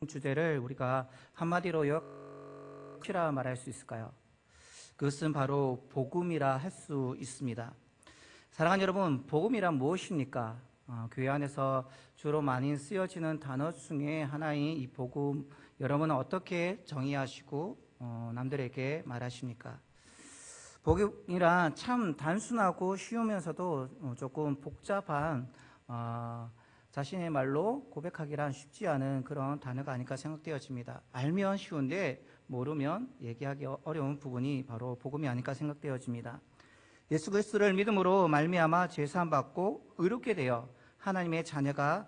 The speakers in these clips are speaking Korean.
주제를 우리가 한마디로 무엇이라 말할 수 있을까요? 그것은 바로 복음이라 할 수 있습니다. 사랑하는 여러분, 복음이란 무엇입니까? 교회 안에서 주로 많이 쓰여지는 단어 중에 하나인 이 복음, 여러분은 어떻게 정의하시고 남들에게 말하십니까? 복음이란 참 단순하고 쉬우면서도 조금 복잡한 자신의 말로 고백하기란 쉽지 않은 그런 단어가 아닐까 생각되어집니다. 알면 쉬운데 모르면 얘기하기 어려운 부분이 바로 복음이 아닐까 생각되어집니다. 예수 그리스도를 믿음으로 말미암아 죄사함 받고 의롭게 되어 하나님의 자녀가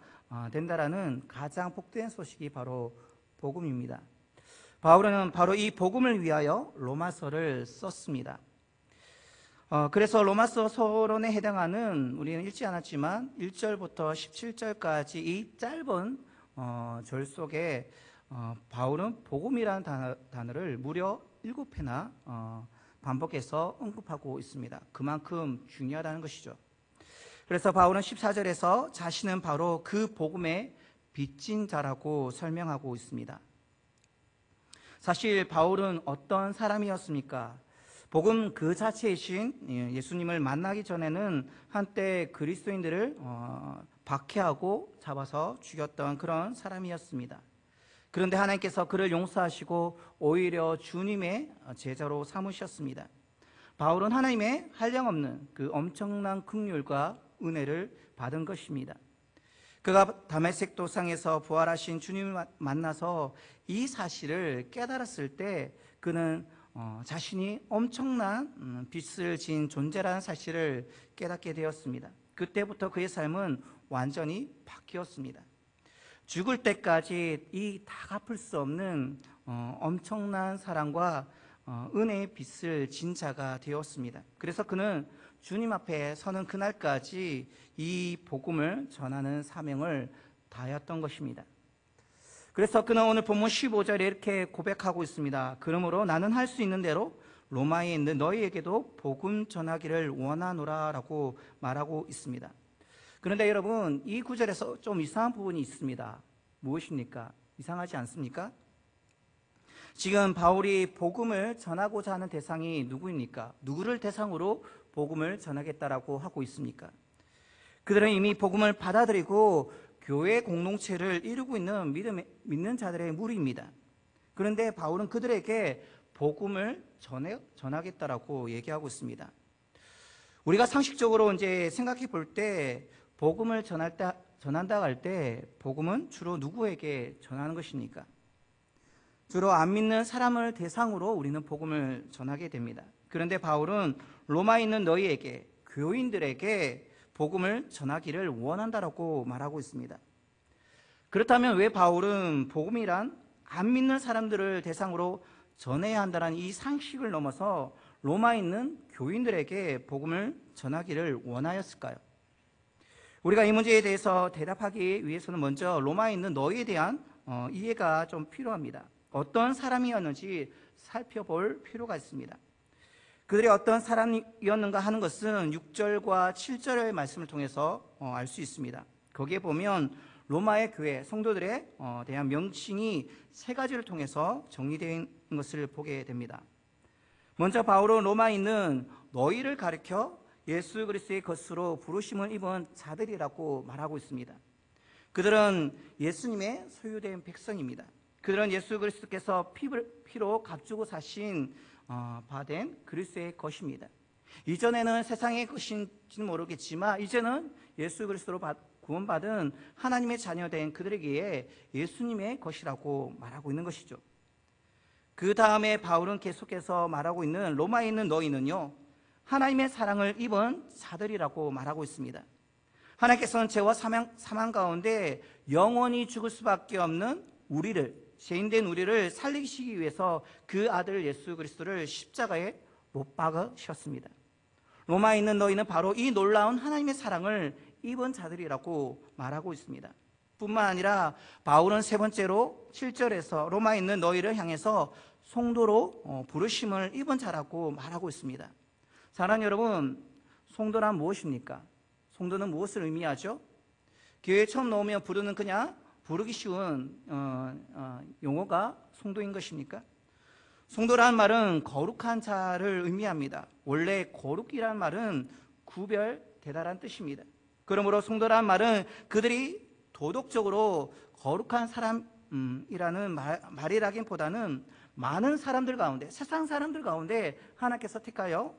된다라는 가장 복된 소식이 바로 복음입니다. 바울은 바로 이 복음을 위하여 로마서를 썼습니다. 그래서 로마서 서론에 해당하는, 우리는 읽지 않았지만 1절부터 17절까지 이 짧은 절 속에 바울은 복음이라는 단어를 무려 7회나 반복해서 언급하고 있습니다. 그만큼 중요하다는 것이죠. 그래서 바울은 14절에서 자신은 바로 그 복음의 빚진 자라고 설명하고 있습니다. 사실 바울은 어떤 사람이었습니까? 복음 그 자체이신 예수님을 만나기 전에는 한때 그리스도인들을 박해하고 잡아서 죽였던 그런 사람이었습니다. 그런데 하나님께서 그를 용서하시고 오히려 주님의 제자로 삼으셨습니다. 바울은 하나님의 한량없는 그 엄청난 긍휼과 은혜를 받은 것입니다. 그가 다메섹 도상에서 부활하신 주님을 만나서 이 사실을 깨달았을 때 그는 자신이 엄청난 빚을 진 존재라는 사실을 깨닫게 되었습니다. 그때부터 그의 삶은 완전히 바뀌었습니다. 죽을 때까지 이 다 갚을 수 없는 엄청난 사랑과 은혜의 빚을 진 자가 되었습니다. 그래서 그는 주님 앞에 서는 그날까지 이 복음을 전하는 사명을 다하였던 것입니다. 그래서 그는 오늘 본문 15절에 이렇게 고백하고 있습니다. 그러므로 나는 할 수 있는 대로 로마에 있는 너희에게도 복음 전하기를 원하노라 라고 말하고 있습니다. 그런데 여러분, 이 구절에서 좀 이상한 부분이 있습니다. 무엇입니까? 이상하지 않습니까? 지금 바울이 복음을 전하고자 하는 대상이 누구입니까? 누구를 대상으로 복음을 전하겠다라고 하고 있습니까? 그들은 이미 복음을 받아들이고 교회 공동체를 이루고 있는 믿는 자들의 무리입니다. 그런데 바울은 그들에게 복음을 전하겠다라고 얘기하고 있습니다. 우리가 상식적으로 이제 생각해 볼 때 복음을 전한다 할 때 복음은 주로 누구에게 전하는 것입니까? 주로 안 믿는 사람을 대상으로 우리는 복음을 전하게 됩니다. 그런데 바울은 로마에 있는 너희에게, 교인들에게 복음을 전하기를 원한다라고 말하고 있습니다. 그렇다면 왜 바울은 복음이란 안 믿는 사람들을 대상으로 전해야 한다는 이 상식을 넘어서 로마에 있는 교인들에게 복음을 전하기를 원하였을까요? 우리가 이 문제에 대해서 대답하기 위해서는 먼저 로마에 있는 너희에 대한 이해가 좀 필요합니다. 어떤 사람이었는지 살펴볼 필요가 있습니다. 그들이 어떤 사람이었는가 하는 것은 6절과 7절의 말씀을 통해서 알 수 있습니다. 거기에 보면 로마의 교회 성도들에 대한 명칭이 세 가지를 통해서 정리된 것을 보게 됩니다. 먼저 바울은 로마에 있는 너희를 가리켜 예수 그리스도의 것으로 부르심을 입은 자들이라고 말하고 있습니다. 그들은 예수님의 소유된 백성입니다. 그들은 예수 그리스도께서 피로 값주고 사신 바된 그리스도의 것입니다. 이전에는 세상의 것인지는 모르겠지만 이제는 예수 그리스도로 구원받은 하나님의 자녀된 그들에게 예수님의 것이라고 말하고 있는 것이죠. 그 다음에 바울은 계속해서 말하고 있는 로마에 있는 너희는요, 하나님의 사랑을 입은 자들이라고 말하고 있습니다. 하나님께서는 죄와 사망 가운데 영원히 죽을 수밖에 없는 죄인된 우리를 살리시기 위해서 그 아들 예수 그리스도를 십자가에 못 박으셨습니다. 로마에 있는 너희는 바로 이 놀라운 하나님의 사랑을 입은 자들이라고 말하고 있습니다. 뿐만 아니라 바울은 세 번째로 7절에서 로마에 있는 너희를 향해서 성도로 부르심을 입은 자라고 말하고 있습니다. 사랑하는 여러분, 성도란 무엇입니까? 성도는 무엇을 의미하죠? 교회에 처음 나오면 부르는 그냥 부르기 쉬운 용어가 성도인 것입니까? 성도라는 말은 거룩한 자를 의미합니다. 원래 거룩이라는 말은 구별되다라는 뜻입니다. 그러므로 성도라는 말은 그들이 도덕적으로 거룩한 사람이라는 말이라기보다는 많은 사람들 가운데, 세상 사람들 가운데 하나님께서 택하여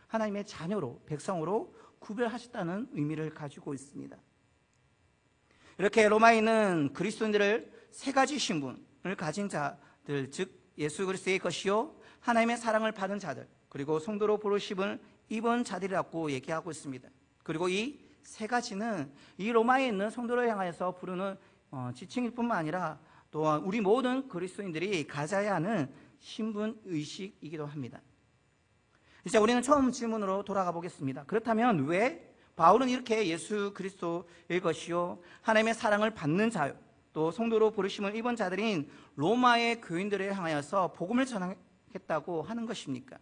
하나님의 자녀로, 백성으로 구별하셨다는 의미를 가지고 있습니다. 이렇게 로마에 있는 그리스도인들을 세 가지 신분을 가진 자들, 즉 예수 그리스도의 것이요 하나님의 사랑을 받은 자들, 그리고 성도로 부르심을 입은 자들이라고 얘기하고 있습니다. 그리고 이 세 가지는 이 로마에 있는 성도를 향해서 부르는 지칭일 뿐만 아니라 또한 우리 모든 그리스도인들이 가져야 하는 신분 의식이기도 합니다. 이제 우리는 처음 질문으로 돌아가 보겠습니다. 그렇다면 왜 바울은 이렇게 예수 그리스도의 것이요 하나님의 사랑을 받는 자요 또 성도로 부르심을 입은 자들인 로마의 교인들을 향하여서 복음을 전하겠다고 하는 것입니까?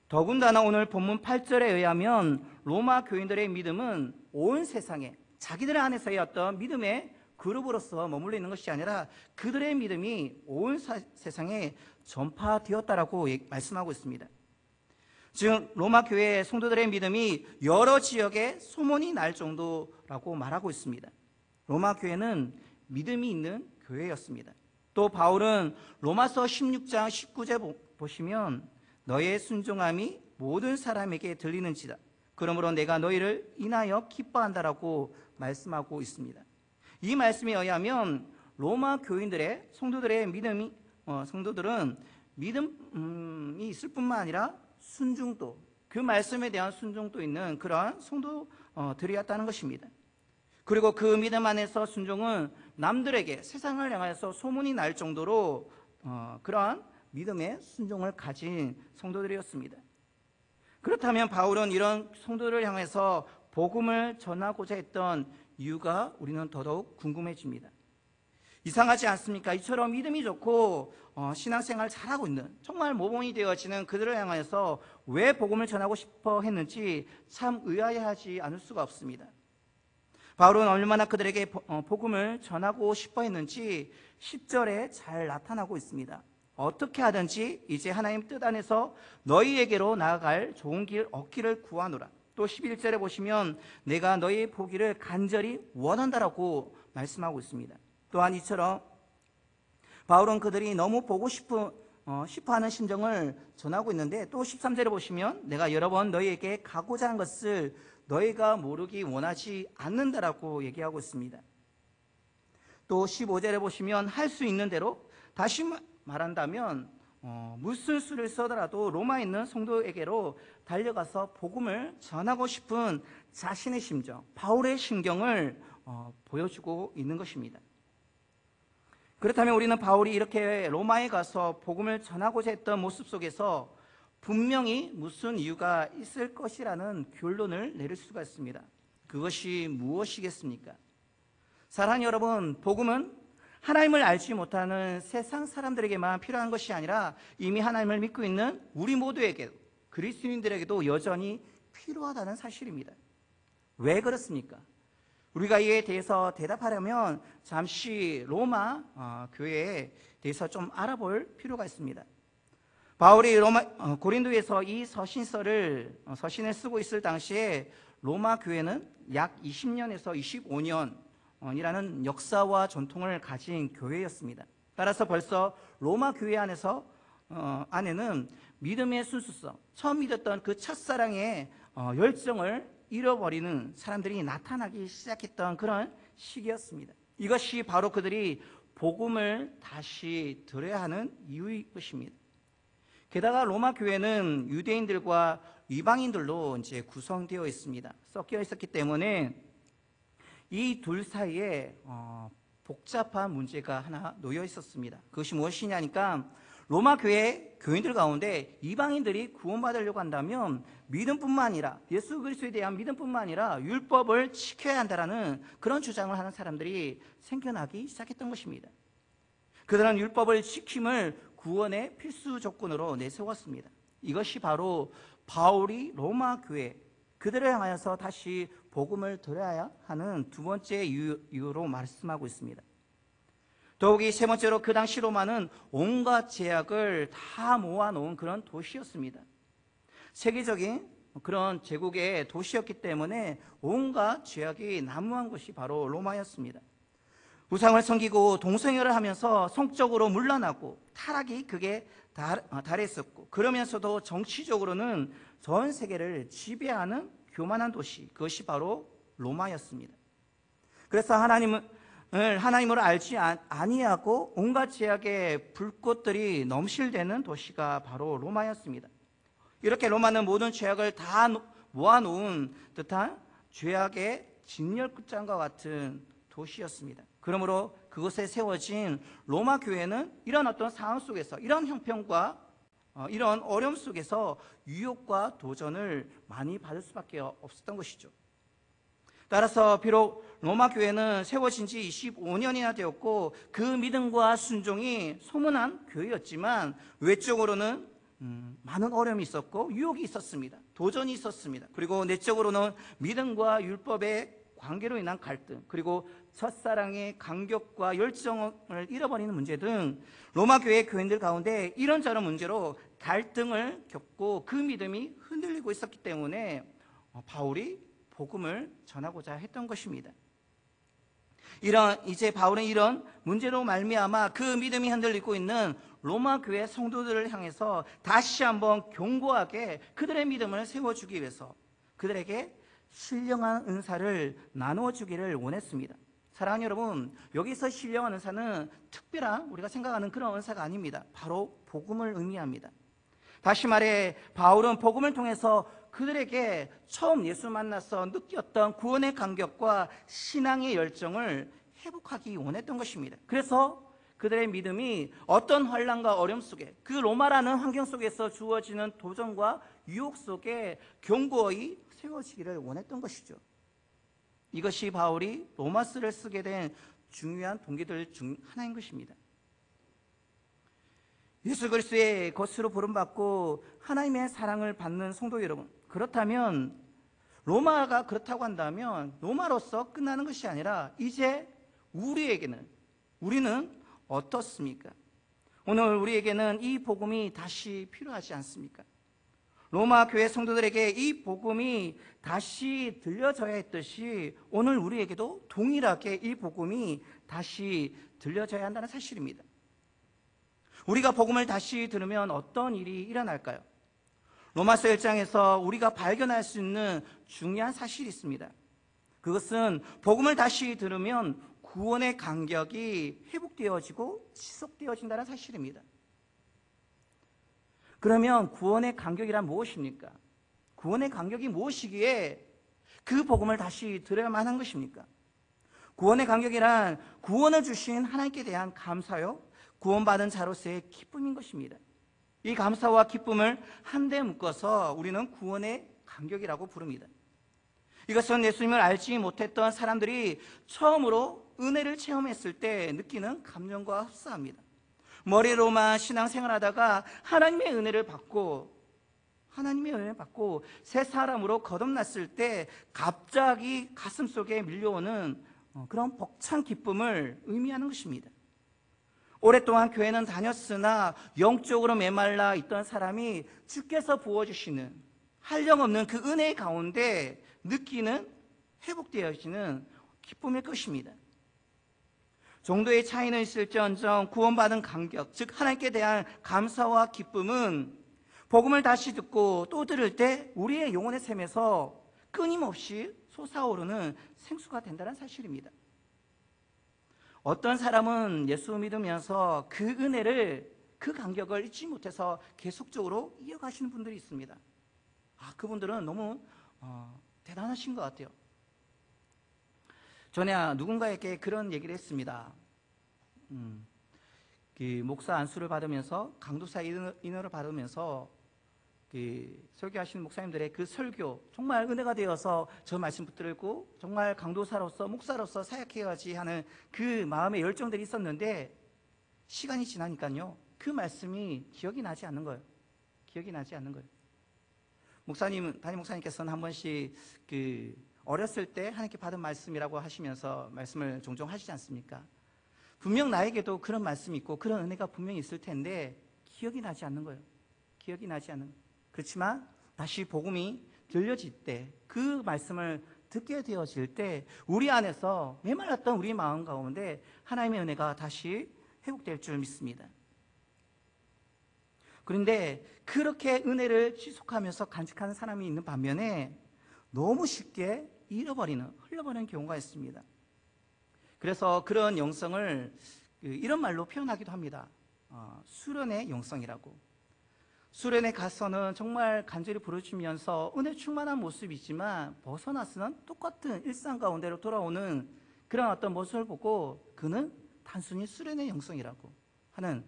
더군다나 오늘 본문 8절에 의하면 로마 교인들의 믿음은 온 세상에 자기들 안에서의 어떤 믿음의 그룹으로서 머물러 있는 것이 아니라 그들의 믿음이 온 세상에 전파되었다라고 말씀하고 있습니다. 즉 로마 교회의 성도들의 믿음이 여러 지역에 소문이 날 정도라고 말하고 있습니다. 로마 교회는 믿음이 있는 교회였습니다. 또 바울은 로마서 16장 19절 보시면 너의 순종함이 모든 사람에게 들리는지다. 그러므로 내가 너희를 인하여 기뻐한다라고 말씀하고 있습니다. 이 말씀에 의하면 로마 교인들의 성도들의 성도들은 믿음이 있을 뿐만 아니라 순종도, 그 말씀에 대한 순종도 있는 그러한 성도들이었다는 것입니다. 그리고 그 믿음 안에서 순종은 남들에게 세상을 향해서 소문이 날 정도로 그러한 믿음의 순종을 가진 성도들이었습니다. 그렇다면 바울은 이런 성도들을 향해서 복음을 전하고자 했던 이유가 우리는 더더욱 궁금해집니다. 이상하지 않습니까? 이처럼 믿음이 좋고 신앙생활 잘하고 있는 정말 모범이 되어지는 그들을 향해서 왜 복음을 전하고 싶어 했는지 참 의아해하지 않을 수가 없습니다. 바울은 얼마나 그들에게 복음을 전하고 싶어 했는지 10절에 잘 나타나고 있습니다. 어떻게 하든지 이제 하나님 뜻 안에서 너희에게로 나아갈 좋은 길 얻기를 구하노라. 또 11절에 보시면 내가 너희 보기를 간절히 원한다라고 말씀하고 있습니다. 또한 이처럼 바울은 그들이 너무 보고 싶어하는 심정을 전하고 있는데 또 13절에 보시면 내가 여러 번 너희에게 가고자 한 것을 너희가 모르기 원하지 않는다라고 얘기하고 있습니다. 또 15절에 보시면 할 수 있는 대로 다시 말한다면 무슨 수를 써더라도 로마에 있는 성도에게로 달려가서 복음을 전하고 싶은 자신의 심정, 바울의 심경을 보여주고 있는 것입니다. 그렇다면 우리는 바울이 이렇게 로마에 가서 복음을 전하고자 했던 모습 속에서 분명히 무슨 이유가 있을 것이라는 결론을 내릴 수가 있습니다. 그것이 무엇이겠습니까? 사랑하는 여러분, 복음은 하나님을 알지 못하는 세상 사람들에게만 필요한 것이 아니라 이미 하나님을 믿고 있는 우리 모두에게, 그리스도인들에게도 여전히 필요하다는 사실입니다. 왜 그렇습니까? 우리가 이에 대해서 대답하려면 잠시 로마 교회에 대해서 좀 알아볼 필요가 있습니다. 바울이 고린도에서 이 서신을 쓰고 있을 당시에 로마 교회는 약 20년에서 25년이라는 역사와 전통을 가진 교회였습니다. 따라서 벌써 로마 교회 안에는 믿음의 순수성, 처음 믿었던 그 첫사랑의 열정을 잃어버리는 사람들이 나타나기 시작했던 그런 시기였습니다. 이것이 바로 그들이 복음을 다시 들어야 하는 이유일 것입니다. 게다가 로마 교회는 유대인들과 이방인들로 이제 구성되어 있습니다. 섞여 있었기 때문에 이 둘 사이에 복잡한 문제가 하나 놓여 있었습니다. 그것이 무엇이냐니까 로마 교회 교인들 가운데 이방인들이 구원받으려고 한다면 믿음뿐만 아니라 예수 그리스도에 대한 믿음뿐만 아니라 율법을 지켜야 한다라는 그런 주장을 하는 사람들이 생겨나기 시작했던 것입니다. 그들은 율법을 지킴을 구원의 필수 조건으로 내세웠습니다. 이것이 바로 바울이 로마 교회 그들을 향하여서 다시 복음을 들어야 하는 두 번째 이유로 말씀하고 있습니다. 더욱이 세 번째로 그 당시 로마는 온갖 제약을 다 모아놓은 그런 도시였습니다. 세계적인 그런 제국의 도시였기 때문에 온갖 제약이 난무한 곳이 바로 로마였습니다. 우상을 섬기고 동성애를 하면서 성적으로 물러나고 타락이 극에 달했었고, 그러면서도 정치적으로는 전 세계를 지배하는 교만한 도시, 그것이 바로 로마였습니다. 그래서 하나님을 알지 아니하고 온갖 제약의 불꽃들이 넘실대는 도시가 바로 로마였습니다. 이렇게 로마는 모든 죄악을 다 모아놓은 듯한 죄악의 진열장과 같은 도시였습니다. 그러므로 그곳에 세워진 로마 교회는 이런 어떤 상황 속에서, 이런 형편과 이런 어려움 속에서 유혹과 도전을 많이 받을 수밖에 없었던 것이죠. 따라서 비록 로마 교회는 세워진 지 25년이나 되었고 그 믿음과 순종이 소문난 교회였지만 외적으로는 많은 어려움이 있었고 유혹이 있었습니다. 도전이 있었습니다. 그리고 내적으로는 믿음과 율법의 관계로 인한 갈등, 그리고 첫사랑의 감격과 열정을 잃어버리는 문제 등 로마 교회 교인들 가운데 이런저런 문제로 갈등을 겪고 그 믿음이 흔들리고 있었기 때문에 바울이 복음을 전하고자 했던 것입니다. 이제 바울은 이런 문제로 말미암아 그 믿음이 흔들리고 있는 로마 교회 성도들을 향해서 다시 한번 견고하게 그들의 믿음을 세워주기 위해서 그들에게 신령한 은사를 나누어 주기를 원했습니다. 사랑하는 여러분, 여기서 신령한 은사는 특별한 우리가 생각하는 그런 은사가 아닙니다. 바로 복음을 의미합니다. 다시 말해 바울은 복음을 통해서 그들에게 처음 예수 만나서 느꼈던 구원의 감격과 신앙의 열정을 회복하기 원했던 것입니다. 그래서 그들의 믿음이 어떤 환난과 어려움 속에, 그 로마라는 환경 속에서 주어지는 도전과 유혹 속에 견고히 세워지기를 원했던 것이죠. 이것이 바울이 로마서를 쓰게 된 중요한 동기들 중 하나인 것입니다. 예수 그리스도의 것으로 부름받고 하나님의 사랑을 받는 성도 여러분, 그렇다면 로마가 그렇다고 한다면 로마로서 끝나는 것이 아니라 이제 우리는 어떻습니까? 오늘 우리에게는 이 복음이 다시 필요하지 않습니까? 로마 교회 성도들에게 이 복음이 다시 들려져야 했듯이 오늘 우리에게도 동일하게 이 복음이 다시 들려져야 한다는 사실입니다. 우리가 복음을 다시 들으면 어떤 일이 일어날까요? 로마서 1장에서 우리가 발견할 수 있는 중요한 사실이 있습니다. 그것은 복음을 다시 들으면 구원의 간격이 회복되어지고 지속되어진다는 사실입니다. 그러면 구원의 간격이란 무엇입니까? 구원의 간격이 무엇이기에 그 복음을 다시 들어야만 한 것입니까? 구원의 간격이란 구원을 주신 하나님께 대한 감사요, 구원받은 자로서의 기쁨인 것입니다. 이 감사와 기쁨을 한데 묶어서 우리는 구원의 간격이라고 부릅니다. 이것은 예수님을 알지 못했던 사람들이 처음으로 은혜를 체험했을 때 느끼는 감정과 흡사합니다. 머리로만 신앙생활하다가 하나님의 은혜를 받고 새 사람으로 거듭났을 때 갑자기 가슴속에 밀려오는 그런 벅찬 기쁨을 의미하는 것입니다. 오랫동안 교회는 다녔으나 영적으로 메말라 있던 사람이 주께서 부어주시는 한량없는 그 은혜 가운데 느끼는 회복되어지는 기쁨일 것입니다. 정도의 차이는 있을지언정 구원받은 감격, 즉 하나님께 대한 감사와 기쁨은 복음을 다시 듣고 또 들을 때 우리의 영혼의 샘에서 끊임없이 솟아오르는 생수가 된다는 사실입니다. 어떤 사람은 예수 믿으면서 그 은혜를, 그 감격을 잊지 못해서 계속적으로 이어가시는 분들이 있습니다. 그분들은 너무 대단하신 것 같아요. 전에 누군가에게 그런 얘기를 했습니다. 그 목사 안수를 받으면서, 강도사 인허를 받으면서 설교하시는 목사님들의 그 설교 정말 은혜가 되어서 저 말씀 붙들고 정말 강도사로서 목사로서 사역해야지 하는 그 마음의 열정들이 있었는데 시간이 지나니까요 그 말씀이 기억이 나지 않는 거예요. 담임 목사님께서는 한 번씩 어렸을 때 하나님께 받은 말씀이라고 하시면서 말씀을 종종 하시지 않습니까? 분명 나에게도 그런 말씀이 있고 그런 은혜가 분명히 있을 텐데 기억이 나지 않는 거예요. 기억이 나지 않는. 그렇지만 다시 복음이 들려질 때, 그 말씀을 듣게 되어질 때 우리 안에서 메말랐던 우리 마음 가운데 하나님의 은혜가 다시 회복될 줄 믿습니다. 그런데 그렇게 은혜를 지속하면서 간직하는 사람이 있는 반면에 너무 쉽게 흘려버리는 경우가 있습니다. 그래서 그런 영성을 이런 말로 표현하기도 합니다. 수련의 영성이라고. 수련에 가서는 정말 간절히 부르짖으면서 은혜 충만한 모습이지만 벗어나서는 똑같은 일상 가운데로 돌아오는 그런 어떤 모습을 보고 그는 단순히 수련의 영성이라고 하는,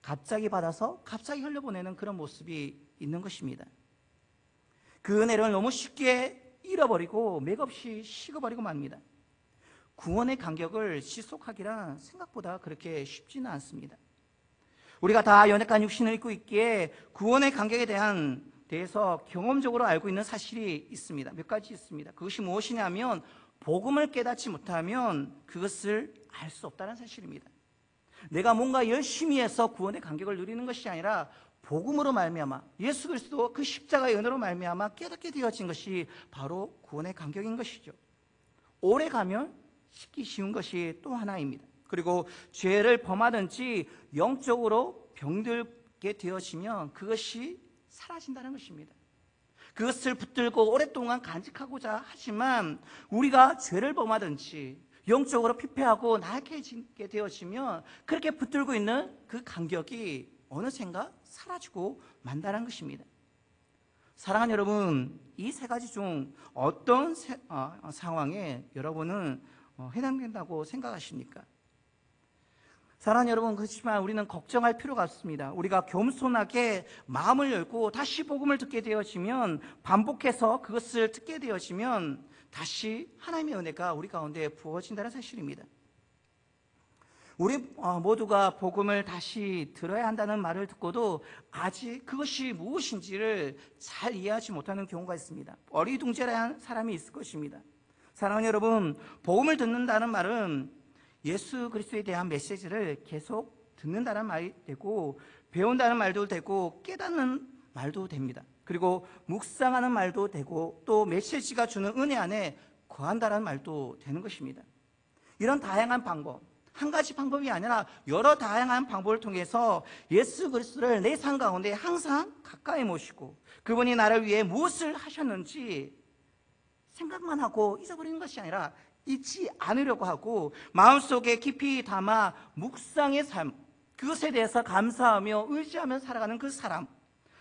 갑자기 받아서 갑자기 흘려보내는 그런 모습이 있는 것입니다. 그 은혜를 너무 쉽게 잃어버리고 맥없이 식어버리고 맙니다. 구원의 간격을 지속하기란 생각보다 그렇게 쉽지는 않습니다. 우리가 다 연약한 육신을 입고 있기에 구원의 간격에 대해서 경험적으로 알고 있는 사실이 있습니다. 몇 가지 있습니다. 그것이 무엇이냐면 복음을 깨닫지 못하면 그것을 알 수 없다는 사실입니다. 내가 뭔가 열심히 해서 구원의 간격을 누리는 것이 아니라 복음으로 말미암아 예수 그리스도 그 십자가의 은혜로 말미암아 깨닫게 되어진 것이 바로 구원의 간격인 것이죠. 오래 가면 쉽기 쉬운 것이 또 하나입니다. 그리고 죄를 범하든지 영적으로 병들게 되어지면 그것이 사라진다는 것입니다. 그것을 붙들고 오랫동안 간직하고자 하지만 우리가 죄를 범하든지 영적으로 피폐하고 나약해지게 되어지면 그렇게 붙들고 있는 그 간격이 어느샌가 사라지고 만다는 것입니다. 사랑하는 여러분, 이 세 가지 중 어떤 상황에 여러분은 해당된다고 생각하십니까? 사랑하는 여러분, 그렇지만 우리는 걱정할 필요가 없습니다. 우리가 겸손하게 마음을 열고 다시 복음을 듣게 되어지면, 반복해서 그것을 듣게 되어지면 다시 하나님의 은혜가 우리 가운데 부어진다는 사실입니다. 우리 모두가 복음을 다시 들어야 한다는 말을 듣고도 아직 그것이 무엇인지를 잘 이해하지 못하는 경우가 있습니다. 어리둥절한 사람이 있을 것입니다. 사랑하는 여러분, 복음을 듣는다는 말은 예수 그리스도에 대한 메시지를 계속 듣는다는 말이 되고, 배운다는 말도 되고, 깨닫는 말도 됩니다. 그리고 묵상하는 말도 되고, 또 메시지가 주는 은혜 안에 거한다는 말도 되는 것입니다. 이런 다양한 방법, 한 가지 방법이 아니라 여러 다양한 방법을 통해서 예수 그리스도를 내 삶 가운데 항상 가까이 모시고 그분이 나를 위해 무엇을 하셨는지 생각만 하고 잊어버리는 것이 아니라 잊지 않으려고 하고 마음속에 깊이 담아 묵상의 삶, 그것에 대해서 감사하며 의지하며 살아가는 그 사람,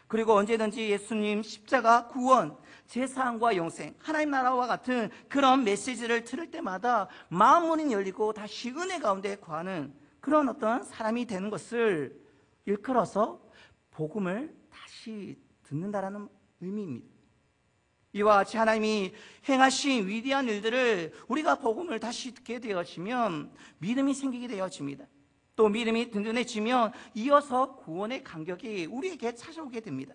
그리고 언제든지 예수님 십자가, 구원, 재산과 영생, 하나님 나라와 같은 그런 메시지를 들을 때마다 마음 문이 열리고 다시 은혜 가운데 거하는 그런 어떤 사람이 되는 것을 일컬어서 복음을 다시 듣는다라는 의미입니다. 이와 같이 하나님이 행하신 위대한 일들을 우리가 복음을 다시 듣게 되어지면 믿음이 생기게 되어집니다. 또 믿음이 든든해지면 이어서 구원의 간격이 우리에게 찾아오게 됩니다.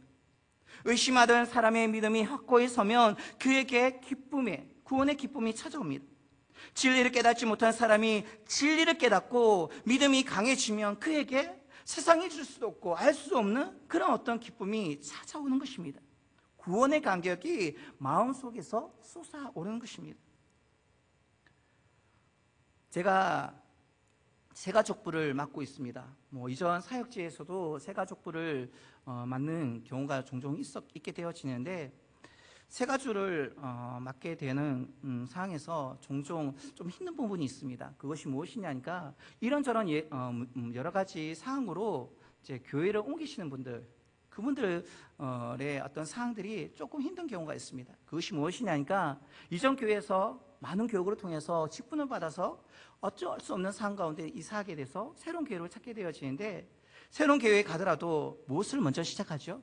의심하던 사람의 믿음이 확고히 서면 그에게 구원의 기쁨이 찾아옵니다. 진리를 깨닫지 못한 사람이 진리를 깨닫고 믿음이 강해지면 그에게 세상이 줄 수도 없고 알 수 없는 그런 어떤 기쁨이 찾아오는 것입니다. 구원의 간격이 마음속에서 솟아오르는 것입니다. 제가 새가족부를 맡고 있습니다. 이전 사역지에서도 새가족부를 맡는 경우가 종종 있게 되어지는데, 새가주를 맡게 되는 상황에서 종종 좀 힘든 부분이 있습니다. 그것이 무엇이냐니까 이런저런 여러 가지 상황으로 이제 교회를 옮기시는 분들, 그분들의 어떤 사항들이 조금 힘든 경우가 있습니다. 그것이 무엇이냐니까 이전 교회에서 많은 교육을 통해서 직분을 받아서 어쩔 수 없는 상황 가운데 이사하게 돼서 새로운 교회를 찾게 되어지는데, 새로운 교회에 가더라도 무엇을 먼저 시작하죠?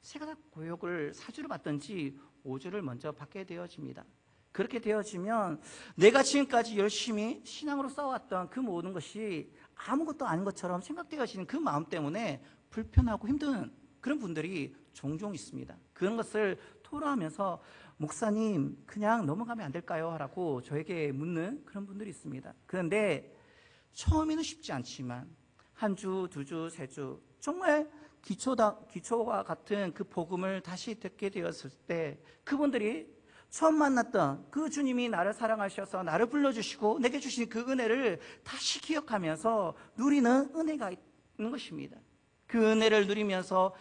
새가족 교육을 4주를 받든지 5주를 먼저 받게 되어집니다. 그렇게 되어지면 내가 지금까지 열심히 신앙으로 싸워왔던 그 모든 것이 아무것도 아닌 것처럼 생각되어지는 그 마음 때문에 불편하고 힘든 그런 분들이 종종 있습니다. 그런 것을 토로하면서 목사님 그냥 넘어가면 안 될까요? 라고 저에게 묻는 그런 분들이 있습니다. 그런데 처음에는 쉽지 않지만 한 주, 두 주, 세 주 정말 기초와 같은 그 복음을 다시 듣게 되었을 때 그분들이 처음 만났던 그 주님이 나를 사랑하셔서 나를 불러주시고 내게 주신 그 은혜를 다시 기억하면서 누리는 은혜가 있는 것입니다. 그 은혜를 누리면서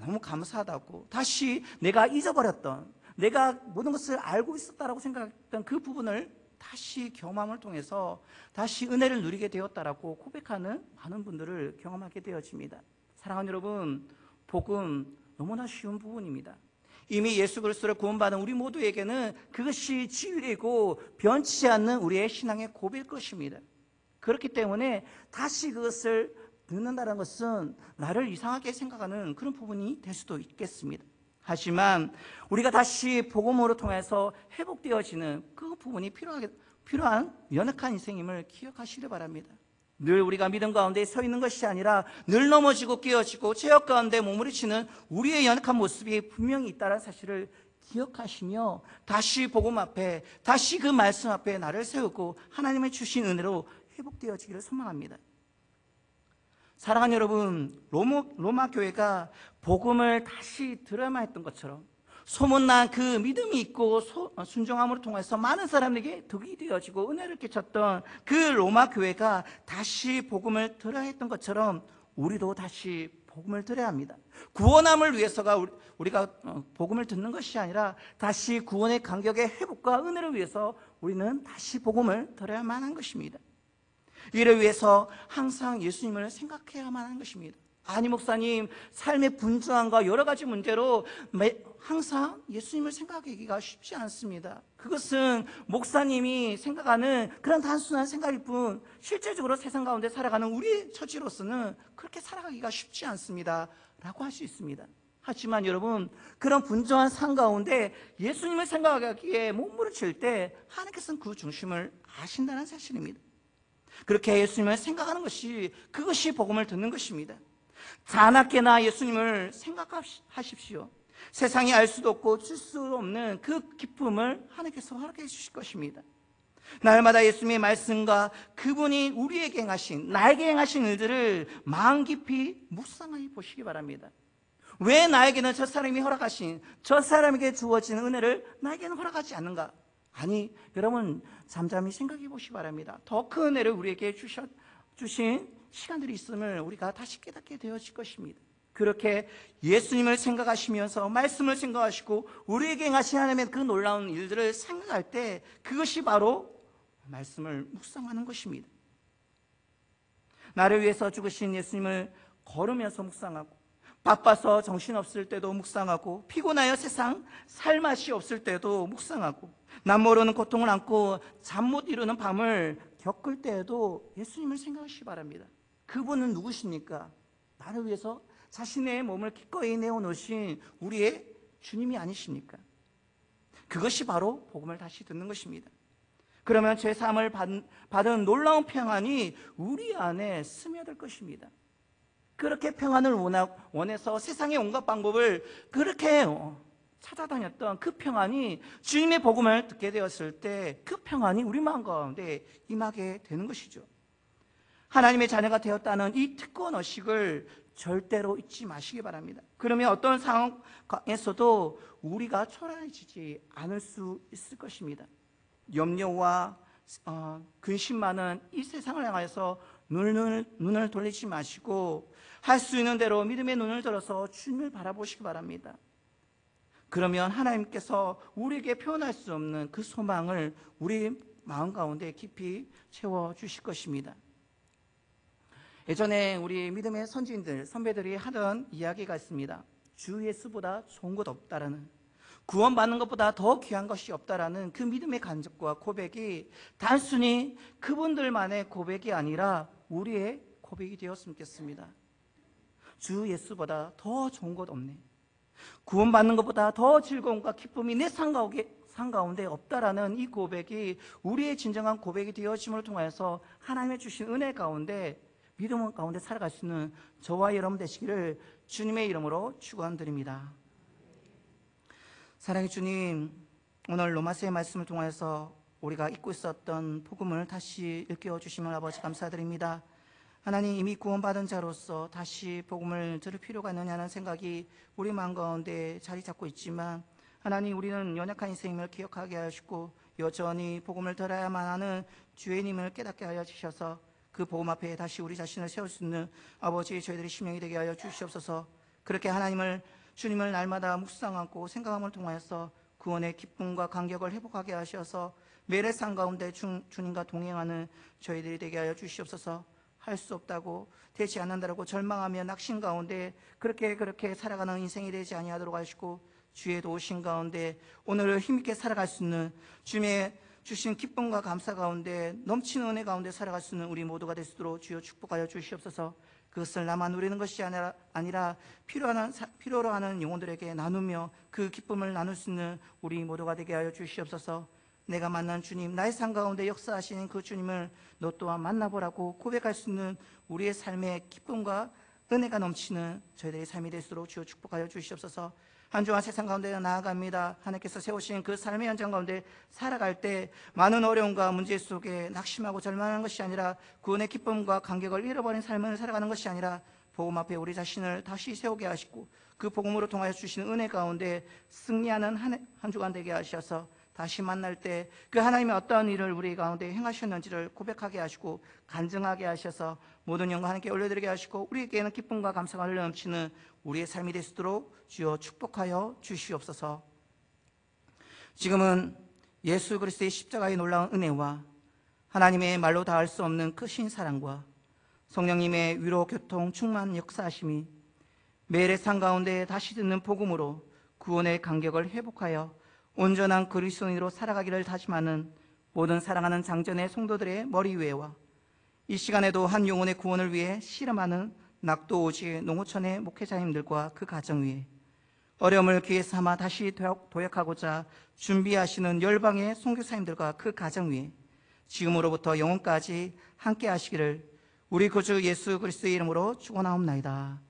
너무 감사하다고, 다시 내가 잊어버렸던, 내가 모든 것을 알고 있었다라고 생각했던 그 부분을 다시 경험을 통해서 다시 은혜를 누리게 되었다라고 고백하는 많은 분들을 경험하게 되어집니다. 사랑하는 여러분, 복음 너무나 쉬운 부분입니다. 이미 예수 그리스도를 구원받은 우리 모두에게는 그것이 진리이고 변치지 않는 우리의 신앙의 고백일 것입니다. 그렇기 때문에 다시 그것을 듣는다는 것은 나를 이상하게 생각하는 그런 부분이 될 수도 있겠습니다. 하지만 우리가 다시 복음으로 통해서 회복되어지는 그 부분이 필요한 연약한 인생임을 기억하시길 바랍니다. 늘 우리가 믿음 가운데 서 있는 것이 아니라 늘 넘어지고 깨어지고 죄악 가운데 몸부림치는 우리의 연약한 모습이 분명히 있다는 사실을 기억하시며 다시 복음 앞에, 다시 그 말씀 앞에 나를 세우고 하나님의 주신 은혜로 회복되어지기를 소망합니다. 사랑하는 여러분, 로마 교회가 복음을 다시 들어야만 했던 것처럼 소문난 그 믿음이 있고 순종함으로 통해서 많은 사람에게 덕이 되어지고 은혜를 끼쳤던 그 로마 교회가 다시 복음을 들어야 했던 것처럼 우리도 다시 복음을 들어야 합니다. 구원함을 위해서가 우리가 복음을 듣는 것이 아니라 다시 구원의 간격의 회복과 은혜를 위해서 우리는 다시 복음을 들어야만 하는 것입니다. 이를 위해서 항상 예수님을 생각해야만 하는 것입니다. 아니 목사님, 삶의 분주함과 여러 가지 문제로 항상 예수님을 생각하기가 쉽지 않습니다. 그것은 목사님이 생각하는 그런 단순한 생각일 뿐 실제적으로 세상 가운데 살아가는 우리 처지로서는 그렇게 살아가기가 쉽지 않습니다 라고 할 수 있습니다. 하지만 여러분, 그런 분주한 삶 가운데 예수님을 생각하기에 몸부림칠 때 하나님께서는 그 중심을 아신다는 사실입니다. 그렇게 예수님을 생각하는 것이, 그것이 복음을 듣는 것입니다. 자나깨나 예수님을 생각하십시오. 세상이 알 수도 없고 줄 수 없는 그 기쁨을 하나님께서 허락해 주실 것입니다. 날마다 예수님의 말씀과 그분이 우리에게 행하신, 나에게 행하신 일들을 마음 깊이 묵상해 보시기 바랍니다. 왜 나에게는 저 사람이 허락하신, 저 사람에게 주어진 은혜를 나에게는 허락하지 않는가? 아니, 여러분 잠잠히 생각해 보시기 바랍니다. 더 큰 은혜를 우리에게 주신 시간들이 있음을 우리가 다시 깨닫게 되어질 것입니다. 그렇게 예수님을 생각하시면서 말씀을 생각하시고 우리에게 행하신 하나님의 그 놀라운 일들을 생각할 때 그것이 바로 말씀을 묵상하는 것입니다. 나를 위해서 죽으신 예수님을 걸으면서 묵상하고, 바빠서 정신없을 때도 묵상하고, 피곤하여 세상 살 맛이 없을 때도 묵상하고, 남 모르는 고통을 안고 잠 못 이루는 밤을 겪을 때에도 예수님을 생각하시기 바랍니다. 그분은 누구십니까? 나를 위해서 자신의 몸을 기꺼이 내어놓으신 우리의 주님이 아니십니까? 그것이 바로 복음을 다시 듣는 것입니다. 그러면 죄사함을 받은 놀라운 평안이 우리 안에 스며들 것입니다. 그렇게 평안을 원해서 세상의 온갖 방법을 그렇게 찾아다녔던 그 평안이 주님의 복음을 듣게 되었을 때 그 평안이 우리 마음 가운데 임하게 되는 것이죠. 하나님의 자녀가 되었다는 이 특권 의식을 절대로 잊지 마시기 바랍니다. 그러면 어떤 상황에서도 우리가 초라해지지 않을 수 있을 것입니다. 염려와 근심 많은 이 세상을 향해서 눈을 돌리지 마시고 할 수 있는 대로 믿음의 눈을 들어서 주님을 바라보시기 바랍니다. 그러면 하나님께서 우리에게 표현할 수 없는 그 소망을 우리 마음 가운데 깊이 채워주실 것입니다. 예전에 우리 믿음의 선지인들, 선배들이 하던 이야기가 있습니다. 주 예수보다 좋은 것 없다라는, 구원받는 것보다 더 귀한 것이 없다라는 그 믿음의 간증과 고백이 단순히 그분들만의 고백이 아니라 우리의 고백이 되었으면 좋겠습니다. 주 예수보다 더 좋은 것 없네, 구원받는 것보다 더 즐거움과 기쁨이 내 삶 가운데 없다라는 이 고백이 우리의 진정한 고백이 되어짐을 통해서 하나님의 주신 은혜 가운데, 믿음 가운데 살아갈 수 있는 저와 여러분 되시기를 주님의 이름으로 축원드립니다. 사랑의 주님, 오늘 로마서의 말씀을 통해서 우리가 잊고 있었던 복음을 다시 일깨워 주심을 아버지 감사드립니다. 하나님, 이미 구원받은 자로서 다시 복음을 들을 필요가 있느냐는 생각이 우리 마음 가운데 자리 잡고 있지만, 하나님, 우리는 연약한 인생임을 기억하게 하시고 여전히 복음을 들어야만 하는 주의님을 깨닫게 하여 주셔서 그 복음 앞에 다시 우리 자신을 세울 수 있는 아버지, 저희들의 심령이 되게 하여 주시옵소서. 그렇게 주님을 날마다 묵상하고 생각함을 통하여서 구원의 기쁨과 감격을 회복하게 하셔서 매일의 삶 가운데 주님과 동행하는 저희들이 되게 하여 주시옵소서. 할 수 없다고, 되지 않는다고 절망하며 낙심 가운데 그렇게 살아가는 인생이 되지 아니하도록 하시고, 주의 도우신 가운데 오늘을 힘있게 살아갈 수 있는, 주님의 주신 기쁨과 감사 가운데 넘치는 은혜 가운데 살아갈 수 있는 우리 모두가 될 수 있도록 주여 축복하여 주시옵소서. 그것을 나만 누리는 것이 아니라 필요로 하는 영혼들에게 나누며 그 기쁨을 나눌 수 있는 우리 모두가 되게 하여 주시옵소서. 내가 만난 주님, 나의 삶 가운데 역사하시는 그 주님을 너 또한 만나보라고 고백할 수 있는 우리의 삶의 기쁨과 은혜가 넘치는 저희들의 삶이 될수록 주여 축복하여 주시옵소서. 한 주간 세상 가운데 나아갑니다. 하나님께서 세우신 그 삶의 현장 가운데 살아갈 때 많은 어려움과 문제 속에 낙심하고 절망하는 것이 아니라 구원의 기쁨과 감격을 잃어버린 삶을 살아가는 것이 아니라 복음 앞에 우리 자신을 다시 세우게 하시고 그 복음으로 통하여 주시는 은혜 가운데 승리하는 한 주간 되게 하셔서 다시 만날 때 그 하나님의 어떠한 일을 우리 가운데 행하셨는지를 고백하게 하시고 간증하게 하셔서 모든 영광 하나님께 올려드리게 하시고 우리에게는 기쁨과 감사가 흘러넘치는 우리의 삶이 될 수 있도록 주여 축복하여 주시옵소서. 지금은 예수 그리스도의 십자가의 놀라운 은혜와 하나님의 말로 다할 수 없는 크신 사랑과 성령님의 위로 교통 충만 역사하심이 매일의 삶 가운데 다시 듣는 복음으로 구원의 감격을 회복하여 온전한 그리스도인으로 살아가기를 다짐하는 모든 사랑하는 장전의 성도들의 머리 위에와 이 시간에도 한 영혼의 구원을 위해 씨름하는 낙도오지 농어촌의 목회자님들과 그 가정 위에 어려움을 기회 삼아 다시 도약하고자 준비하시는 열방의 선교사님들과 그 가정 위에 지금으로부터 영원까지 함께 하시기를 우리 구주 예수 그리스도의 이름으로 축원하옵나이다.